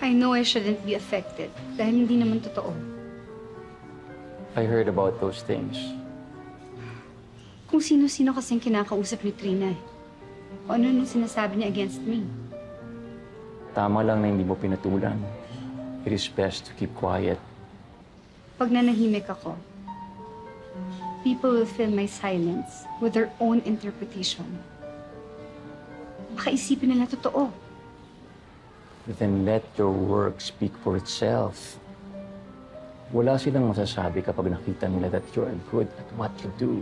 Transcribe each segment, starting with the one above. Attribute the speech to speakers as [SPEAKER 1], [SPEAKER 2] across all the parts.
[SPEAKER 1] I know I shouldn't be affected dahil hindi naman totoo.
[SPEAKER 2] I heard about those things.
[SPEAKER 1] Kung sino-sino kasing kinakausap ni Trina eh. O ano nung sinasabi niya against me.
[SPEAKER 2] Tama lang na hindi mo pinatulan. It is best to keep quiet.
[SPEAKER 1] Pag nanahimik ako, people will fill my silence with their own interpretation. Baka isipin nila totoo.
[SPEAKER 2] Then let your work speak for itself. Wala silang masasabi kapag nakita nila that you're good at what you do.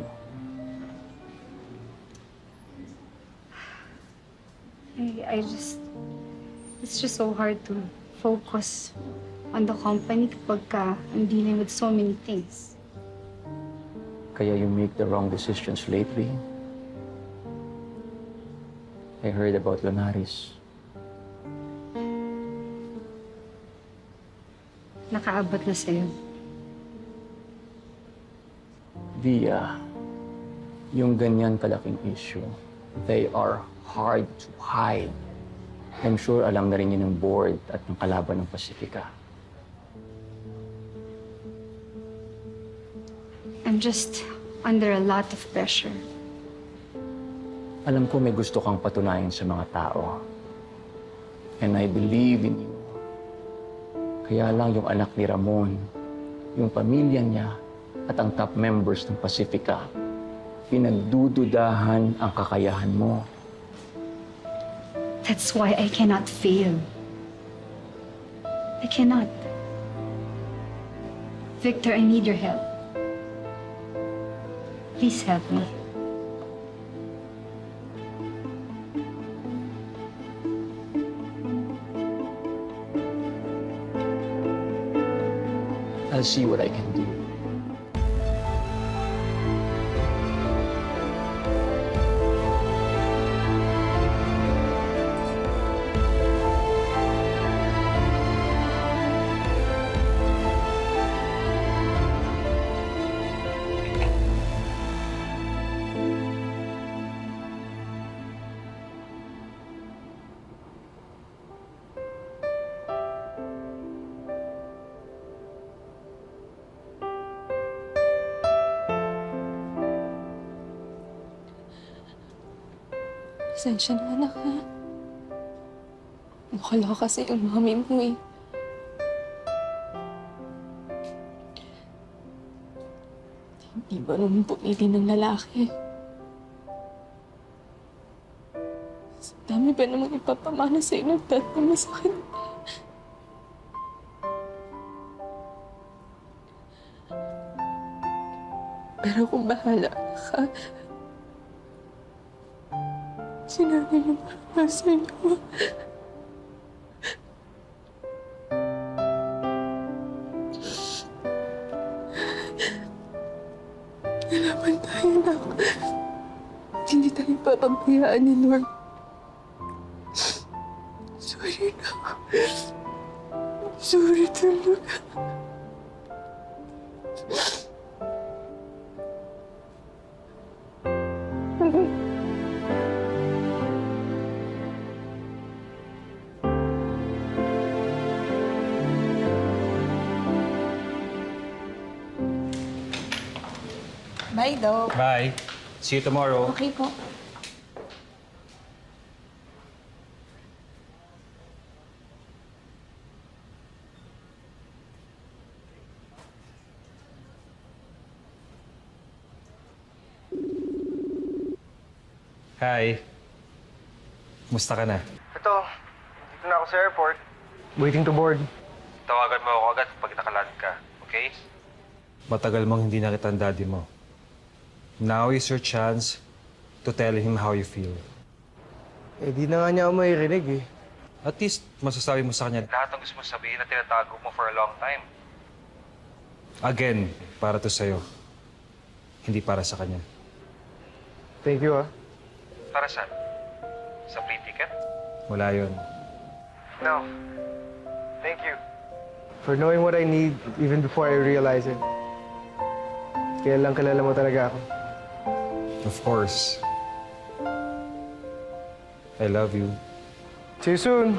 [SPEAKER 1] It's just so hard to focus on the company kapag I'm dealing with so many things.
[SPEAKER 2] Kaya you make the wrong decisions lately. I heard about Lonaris.
[SPEAKER 1] Nakaabot na sa'yo.
[SPEAKER 2] Via, yung ganyan kalaking issue, they are hard to hide. I'm sure alam na rin yun ng board at ng kalaban ng Pacifica.
[SPEAKER 1] I'm just under a lot of pressure.
[SPEAKER 2] Alam ko may gusto kang patunayan sa mga tao. And I believe in you. Kaya lang yung anak ni Ramon, yung pamilya niya, at ang top members ng Pacifica, pinagdududahan ang kakayahan mo.
[SPEAKER 1] That's why I cannot fail. I cannot. Victor, I need your help. Please help me.
[SPEAKER 2] I'll see what I can do.
[SPEAKER 3] Pasensya na, anak, ha? Nakaloka kasi yung mami mo, eh. Hindi ba naman pumili ng lalaki? Sa dami ba namang ipapamana sa'yo ng tatlo mo sa akin? Pero kung bahala ka, sinabi niyo para sa inyo. Nalaman tayo na hindi tayo papabayaan ni Norm. Sorry na. Sorry talaga.
[SPEAKER 4] Bye, Doc.
[SPEAKER 5] Bye. See you tomorrow.
[SPEAKER 4] Okay po.
[SPEAKER 5] Hi. Kumusta ka na?
[SPEAKER 6] Ito, dito na ako sa airport. Waiting to board.
[SPEAKER 5] Tawagan mo ako agad pag nakaland ka, okay? Matagal mong hindi nakita ang daddy mo. Now is your chance to tell him how you feel.
[SPEAKER 6] Eh, di na nga niya ako maririnig eh.
[SPEAKER 5] At least, masasabi mo sa kanya lahat ng gusto mo sabihin na tinatago mo for a long time. Again, para to sa'yo. Hindi para sa kanya.
[SPEAKER 6] Thank you, ah.
[SPEAKER 5] Para saan? Sa plane ticket? Wala yun.
[SPEAKER 6] No. Thank you. For knowing what I need even before I realize it. Kaya lang kilala mo talaga ako.
[SPEAKER 5] Of course. I love you.
[SPEAKER 6] See you soon.